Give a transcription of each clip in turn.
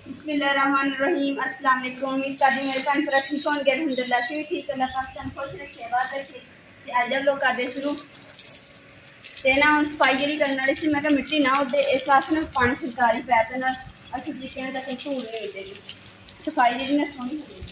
बिस्मिल्लाहिर्रहमानिर्रहीम। अस्सलाम वालेकुम। उम्मीद करती मेरे भैन भरा ठीक होंगे। अल्हम्दुलिल्लाह से भी ठीक है। अल्लाह पाक तुम खुश रखे बात रखे। ते अज हम लोग करते शुरू ते ना हम सफाई जी करने वाली सी। मैं मिट्टी ना उड़े इस वास्ते ना पानी सरकारी पैप के अच्छे तरीके तक धूल नहीं उड़ेगी। सफाई जी ना सोहनी होगी।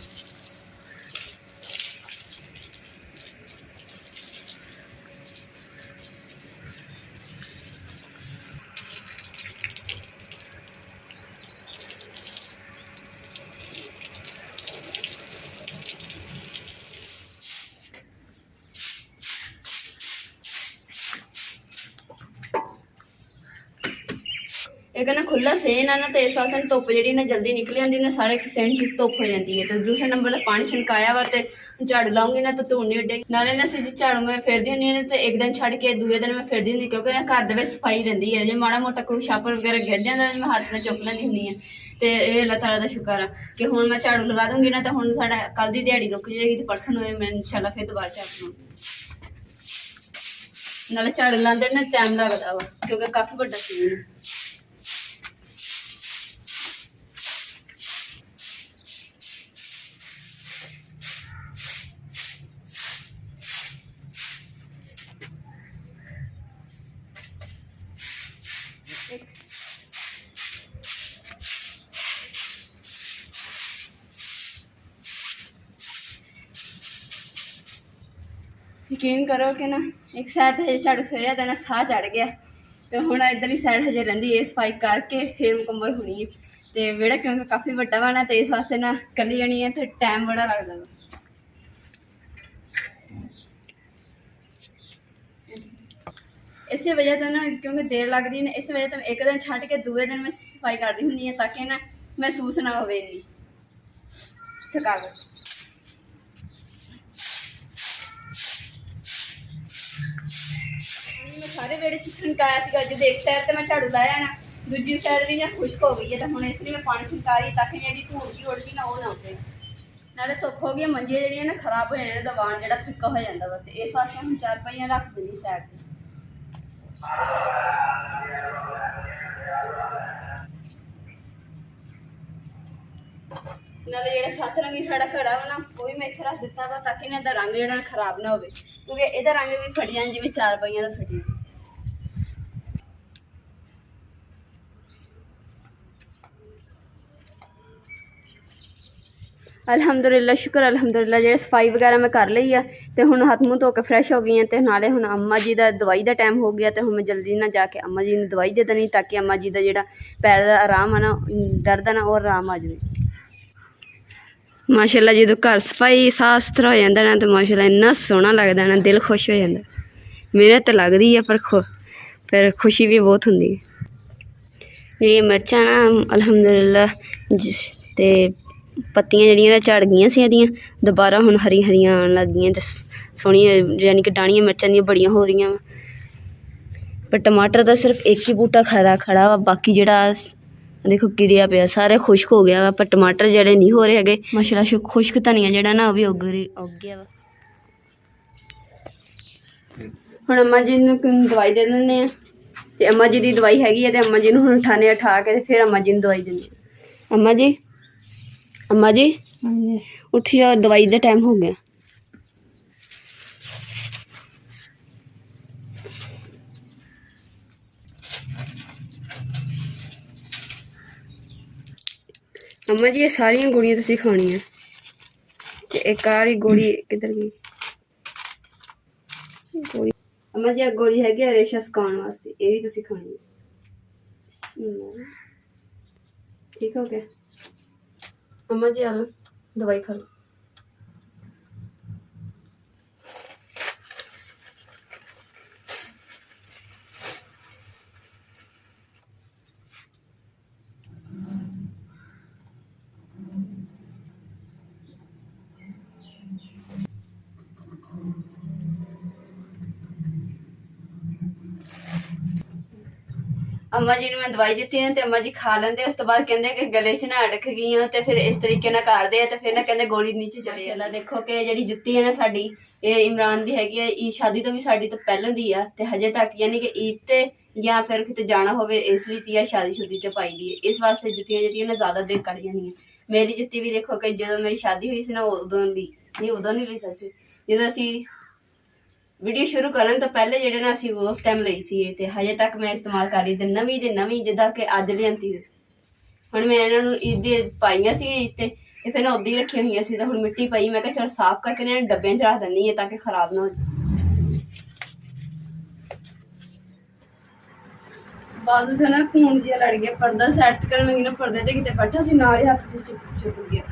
एक ना खुला सेन है ना तो इस वास्ते धुप जी ना जल्दी निकल आती ना सारे सेन च धुप हो जाती है। तो दूसरे नंबर पर पानी छनकाया वा तो झाड़ू लाऊंगी ना तो धूल नहीं उडेगी। नाले ना सी झाड़ू मैं फिरदी होंगी तो एक दिन छड़ के दूसरे दिन मैं फिरदी होंगी क्योंकि ना घर के सफाई रही है। जो माड़ा मोटा कोई छापर वगैरह गिर जाता मैं हाथ में चुक लैंदी होंगी। तो ये अल्लाह ताला का शुक्र है कि हुण मैं झाड़ू लगा दूंगी ना तो हुण साडा कल दी दिहाड़ी रुक जाएगी तो परसों मैं इंशाल्लाह फिर दोबारा झाड़ू नाले झाड़ू लाते ना टाइम लगता वा क्योंकि काफ़ी बड़ा सीन है। यकीन करो कि ना एक साइड तो हजे झाड़ू फेरिया तो ना साह चढ़ गया। तो हुण इधरली साइड हजे रही है सफाई करके फिर मुकम्मल होनी है। तो विहड़ा क्योंकि काफ़ी वड्डा वा ना तो इस वास्ते ना कली जानी है तो टाइम बड़ा लगता वा। इस वजह तो ना क्योंकि देर लगती है ना इस वजह तो एक दिन छड़ के दूसरे दिन मैं सफाई करती हूँ ताकि ना महसूस ना हो इन्नी थकावट। मैं सारे वेड़े छनकाया जो एक साइड तो मैं झाड़ू लाया ना दूजी साइड भी ना खुश्क हो गई है तो हम इसलिए मैं पानी छनका रही ताकि जी धूल जी उड़ती ना वो ना उड़े। नाले धुप हो गई मंजे जी ना खराब हो जाने दीवान जो फिक्का हो जाता वा तो इस वास्ते हम चारपाइयां रख देनी साइड पर। नाले जो सत्त रंगी साड़ा घड़ा वा ना वो भी मैं इतने रख दिता वा ताकि इनका रंग जो खराब ना हो क्योंकि यदा रंग भी फटी जाए जिवें चारपाइयां का फटी। अलहमदुलिल्लाह शुक्र अलहमदुलिल्लाह जो सफाई वगैरह मैं कर ली है तो हुण हथ मूँह धो के फ्रैश हो गई हैं। तो नाले हुण अम्मा जी का दवाई का टाइम हो गया तो हुण मैं जल्दी ना जाके अम्मा जी ने दवाई दे देनी ताकि अम्मा जी का जो पैर का आराम है ना दर्द है ना वो आराम आ जाए। माशाल्लाह जो घर सफाई साफ सुथरा हो जाता ना तो माशाल्लाह इन्ना सोहना लगता ना दिल खुश हो जाता। मेहनत लगती है पर फिर खुशी भी बहुत होंगी। जी मिर्चां ना अलहमदुलिल्लाह ते पत्तियां जड़ियां झड़ गई सी एदियां दोबारा हुण हरी हरियां आन लग गई तो सोहनियां यानी कि डाणियां मिर्चां दियां बड़ियां हो रही। पर टमाटर का सिर्फ एक ही बूटा खड़ा वा बाकी जोड़ा देखो गिरिया पे सारे खुश्क हो गया वा पर टमाटर जड़े नहीं हो रहे है माशाल्लाह। खुश्क धनिया जड़ा ना भी उग गया वा। हुण अम्मा जी नूं दवाई दे दिंदे ते अम्मा जी की दवाई हैगी है तो अम्मा जी नूं उठाने उठा के फिर अम्मा जी नूं दवाई देंगे। अम्मा जी उठी जाओ दवाई का टाइम हो गया। अम्मा जी ये सारियां गोलियां तुसीं खानियां ते एक आरी गोली किधर गई गोली। अम्मा जी गोली हैगी रेशा सकाउण वास्ते ये भी तुसीं खानी है। ठीक हो गया अम्मा जी आ लो दवाई खा लो। अम्मा जी ने मैं दवाई दी है तो अम्मा जी खा लेंगे उस तो बाद कहते कि गले च ना अड़क गई तो फिर इस तरीके ना करते हैं तो फिर ना कहते गोली नीचे चली जाए। देखो कि जी जुत्ती है ना साड़ी ये इमरान की हैगी है शादी तो भी साड़ी तो पहलों दी है तो हजे तक यानी कि ईद ते ਜਾਂ ਫਿਰ ਕਿਤੇ ਜਾਣਾ ਹੋਵੇ ਇਸ ਲਈ ਜਾਂ ਸ਼ਾਦੀ ਸ਼ੁਦੀ ਤੇ ਪਾਈ ਦੀ ਹੈ। ਇਸ ਵਾਸਤੇ ਜੁੱਤੀਆਂ ਜਿਹੜੀਆਂ ਨਾ ਜ਼ਿਆਦਾ ਦੇਰ ਕੱਢ ਜਾਂਦੀਆਂ। ਮੇਰੀ ਜੁੱਤੀ ਵੀ ਦੇਖੋ ਕਿ ਜਦੋਂ ਮੇਰੀ ਸ਼ਾਦੀ ਹੋਈ ਸੀ ਨਾ ਉਦੋਂ ਨਹੀਂ ਲਈ ਸੀ। ਜਦੋਂ ਅਸੀਂ ਵੀਡੀਓ ਸ਼ੁਰੂ ਕਰਨ ਤੋਂ ਪਹਿਲੇ ਜਿਹੜੇ ਨਾ ਅਸੀਂ ਉਸ ਟਾਈਮ ਲਈ ਸੀ ਤੇ ਹਜੇ ਤੱਕ ਮੈਂ ਇਸਤੇਮਾਲ ਕਰ ਰਹੀ ਤੇ ਨਵੀਂ ਜਿੱਦਾਂ ਕਿ ਅੱਜ ਲਿਆਂਦੀ। ਹੁਣ ਮੈਂ ਇਹਨਾਂ ਨੂੰ ਈਦ ਦੀ ਪਾਈਆਂ ਸੀ ਈਦ ਤੇ ਫਿਰ ਨਾ ਉੱਦਾਂ ਹੀ ਰੱਖੀਆਂ ਹੋਈਆਂ ਸੀ ਤਾਂ ਹੁਣ ਮਿੱਟੀ ਪਈ। ਮੈਂ ਕਿਹਾ ਚਲੋ ਸਾਫ਼ ਕਰਕੇ ਇਹਨਾਂ ਨੂੰ ਡੱਬਿਆਂ 'ਚ ਰੱਖ ਦਿੰਦੀ ਹੈ ਤਾਂ ਕਿ ਖਰਾਬ ਨਾ ਹੋ ਜਾਏ। ਬਾਅਦ ਵਿੱਚ ਨਾ ਖੂਨ ਜਿਹਾ ਲੜ ਗਿਆ। ਪਰਦਾ ਸੈੱਟ ਕਰਨ ਲੱਗੀ ਨਾ ਪਰਦੇ ਤੇ ਕਿਤੇ ਬੈਠਾ ਸੀ ਨਾਲ ਹੀ ਹੱਥ ਤੇ ਚੁੱਕ ਗਿਆ।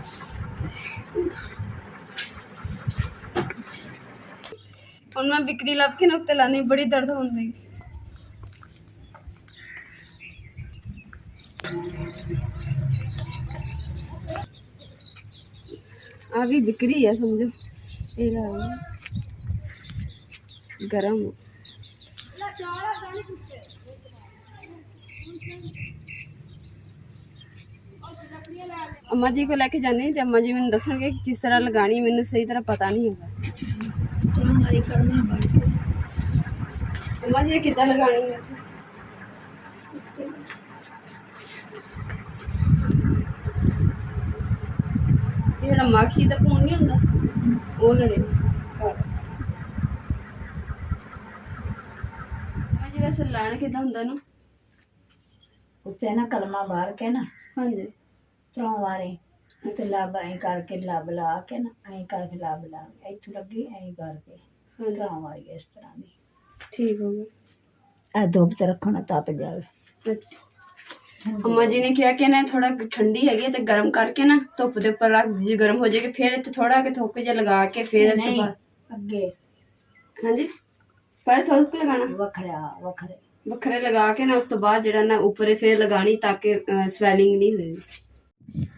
ਹੁਣ ਮੈਂ ਬਿਕਰੀ ਲੱਭ ਕੇ ਨਾ ਉੱਤੇ ਲਾਣੀ ਬੜੀ ਦਰਦ ਹੁੰਦੀ। आ भी बिक्री है समझो गरम। अम्मा जी को लेके जाने तो अम्मा जी मैंने दसणगे कि किस तरह लगानी। मैंने सही तरह पता नहीं होगा। अम्मा जी कितना लगानी है ਜਿਹੜਾ ਮਾਖੀ ਦਾ ਭੂਣ ਨਹੀਂ ਹੁੰਦਾ ਉਹ ਲੜੇ ਜੀ। ਵੈਸੇ ਲਾਣ ਕਿਦਾਂ ਹੁੰਦਾ ਨਾ ਉੱਤੇ ਨਾ ਕਲਮਾ ਬਾਹਰ ਕੇ ਨਾ ਹਾਂਜੀ ਤਰੋਂ ਵਾਰੇ ਤੇ ਲੱਭ ਐਂ ਕਰਕੇ ਲੱਭ ਲਾ ਕੇ ਨਾ ਐਂ ਕਰਕੇ ਲੱਭ ਲਾ ਇੱਥੋਂ ਲੱਗੀ ਐਂ ਕਰਕੇ ਤਰੋਂ ਵਾਰੀ ਇਸ ਤਰ੍ਹਾਂ ਦੀ ਠੀਕ ਹੋ ਗਿਆ। ਇਹ ਧੁੱਪ ਤੇ ਰੱਖਣਾ ਤਪ ਜਾਵੇ। ਅੱਛਾ अम्मा जी ने क्या कहना है थोड़ा ठंडी है तो गर्म करके ना धुप के उपर रख जी गर्म हो जाएगी फिर इतने थोड़ा के थोक जिहा लगा के फिर इस तो बाद अगे हाँ जी पर थोक लगाना वखरे लगा के ना उस तो बाद जिहड़ा ना उपर फिर लगानी ताकि स्वैलिंग नहीं होएगी।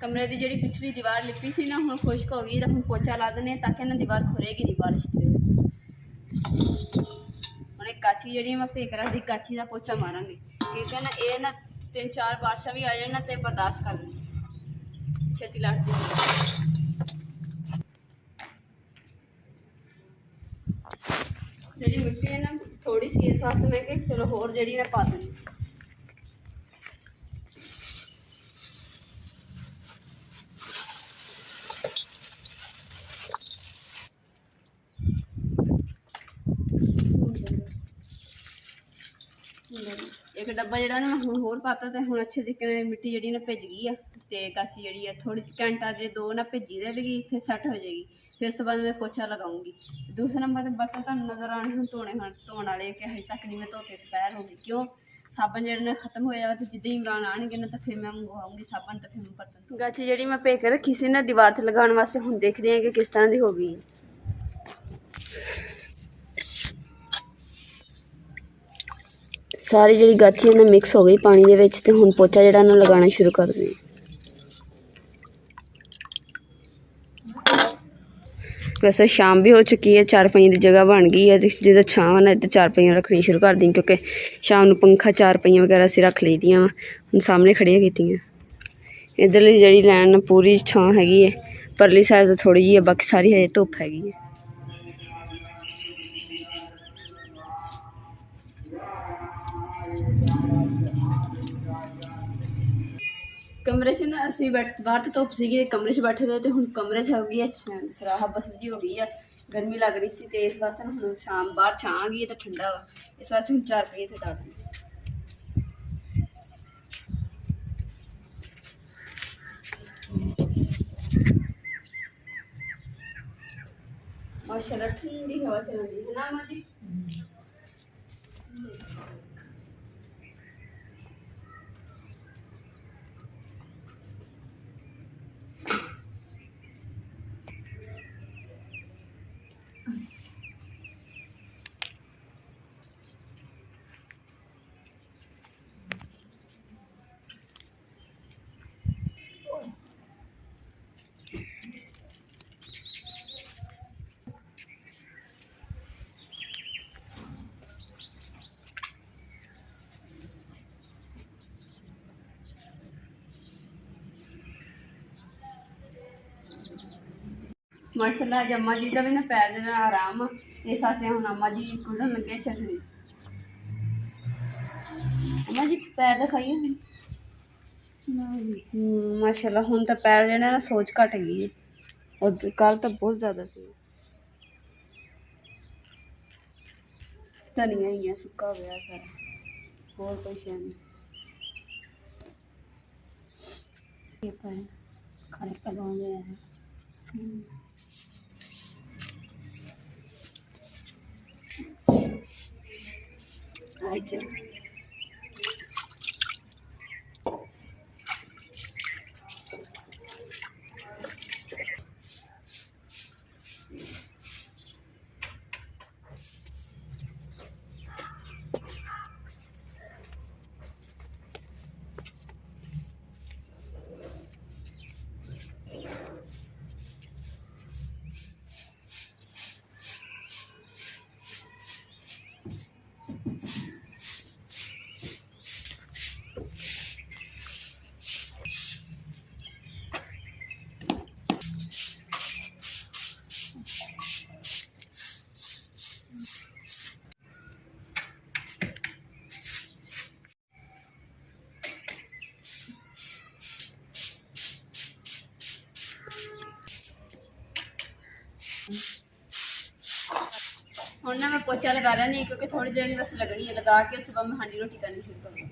कमरे की जिहड़ी पिछली दीवार लिपी सी ना हुण खुश्क हो गई तो हुण पोचा ला देने ताकि ना दीवार खुरेगी नहीं बारिश हुण एक काची जिहड़ी मैं फेक रखदी काची का पोचा मारांगे क्योंकि ना ये ना 3-4 बारिशां भी आ जाए तो बर्दाश्त कर लें छेती लड़ती। जी मिट्टी है ना थोड़ी सी इस वास्ते मैं कि चलो होर जी ना पा दें। एक डब्बा जो ना मैं हूँ होर पाता तो हूँ अच्छे तरीके मिट्टी जी ना भिज गई है तो कासी जी है थोड़ी घंटा जे 2 ना भिजी रहेगी फिर सैट हो जाएगी। फिर उस तो बाद मैं पोछा लगाऊंगी। दूसरे नंबर पर बर्तन तुहानूं नज़र आने हूँ धोने वाले कि हजे तक नहीं मैं धोते दोपहर हो गई क्यों साबन जो खत्म हो जाए तो जिद्दां ही बनाने आएंगे ना तो फिर मैं मंगवाऊंगी साबन तो फिर मैं बर्तन गाची जी मैं भेज के रखी सी ना दीवार से लगाने वास्ते हूँ देखते हैं कि किस तरह की हो गई। सारी जी गाची ना मिक्स हो गई पानी दे विच ते हुण पोचा जिहड़ा ना लगाना शुरू कर दें। वैसे शाम भी हो चुकी है 4 की जगह बन गई है जिदा छां ना तो 4 रखनी शुरू कर दी क्योंकि शाम को पंखा 4 वगैरह असीं रख ली दियां हुण सामने खड़ियां कीतियां। इधरली जी लैन पूरी छां हैगी है परली साइड तो थोड़ी जी है बाकी सारी हजे धुप हैगी है। कमरे से ना असी बाहर तो धुप सी कमरे से बैठे रहे तो हूँ कमरे हो गई है सराह बस जी हो गई है गर्मी लग रही थी तो इस वास्ते ना हूँ शाम बाहर छां आ गई है तो ठंडा वा इस वास्ते हूँ 4 थे डाल दी। माशाल्लाह ठंडी हवा चल रही है ना माजी। माशाल्लाह अज अम्मा जी का भी ना पैर जो आराम इस वास्ते हम अम्मा जी कुटन लगे चटनी अम्मा जी पैर दिखाइए माशाल्लाह हुण तो पैर जेह्ड़े ना सोच घट गई है और कल तो बहुत ज़्यादा सी धनिया ही है सुक्का हो गया सारा और कोई शे नहीं खाने लगाने हैं हुण ना मैं पोचा लगा लेनी क्योंकि थोड़ी देर बस लगनी है लगा के उसके बाद मैं हांडी रोटी करनी शुरू करूँगी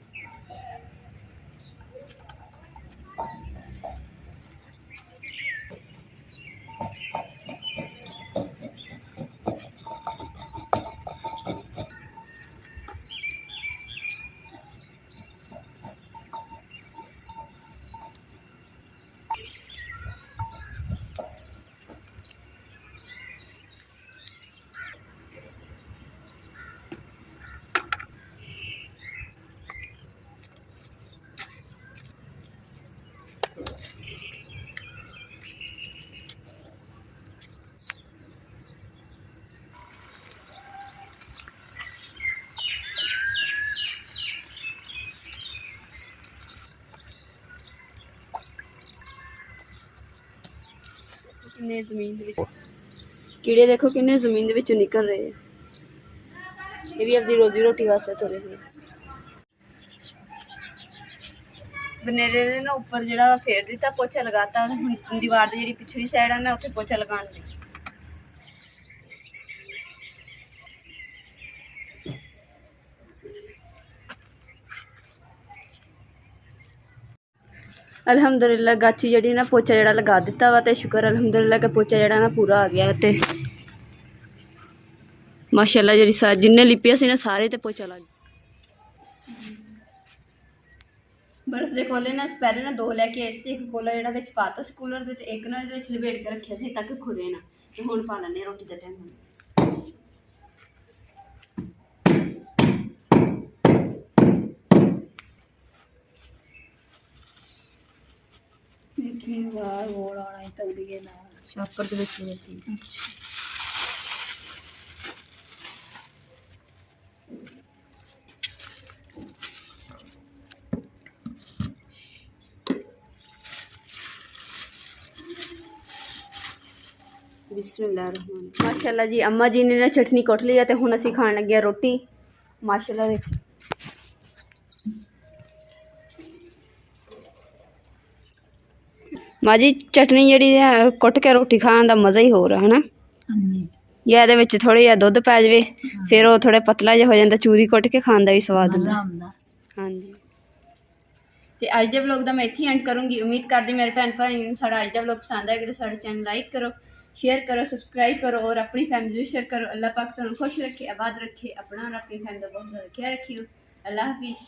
किन्ने जमीन कीड़े देखो किन्ने जमीन निकल रहे हैं ये भी अपनी रोजी रोटी वास्ते तुरे हैं बनेरे दे ना उपर जिहड़ा फेर दिता पोचा लगाता हुण दीवार दी जिहड़ी पिछली साइड है ना उत्थे पोचा लगाण दी अल्हम्दुलिल्लाह गाची जड़ी ना पोचा जड़ा लगा दिता वा ते शुक्र अल्हम्दुलिल्लाह के पोचा जड़ा ना पूरा आ गया ते माशाल्लाह जड़ी जिन्ने लिपिया सी ना सारे ते पोचा लग बर्फ दे कोले ना पहले ना दो लैके आए सी एक कोला जड़ा विच पाता सी कूलर दे ते एक ना इहदे विच लपेट के रखिया सी ताकि खुरे ना ते हुण पा लैने रोटी दा टाइम देखिए बाहर गोल आना है तगड़िए ना छापर दे विच लपेटी बिस्मिल्लाहिर्रहमान माशाल्लाह जी अम्मा जी ने ना चटनी कुट ली ते हुण असीं खाण लगे रोटी माशाल्लाह देखो माँ जी चटनी जी कुट के रोटी खाने का मज़ा ही हो रहा है ना या ये थोड़ा जिहा दुध पै जाए फिर वो थोड़ा पतला जिहा हो जाता चूरी कुट के खाने का भी स्वाद होंदा हाँ जी तो अज के व्लॉग का मैं इत्थे एंड करूँगी उम्मीद करती मेरे भैन भाई साड़ा अज का व्लॉग पसंद आएगा तो साढ़े चैनल लाइक करो शेयर करो सबसक्राइब करो और अपनी फैमिली शेयर करो अल्लाह पाक तुहानू खुश रखे आबाद रखे अपना और अपनी फैमिली का बहुत ज़्यादा ख्याल रखियो अल्लाह हाफिज़।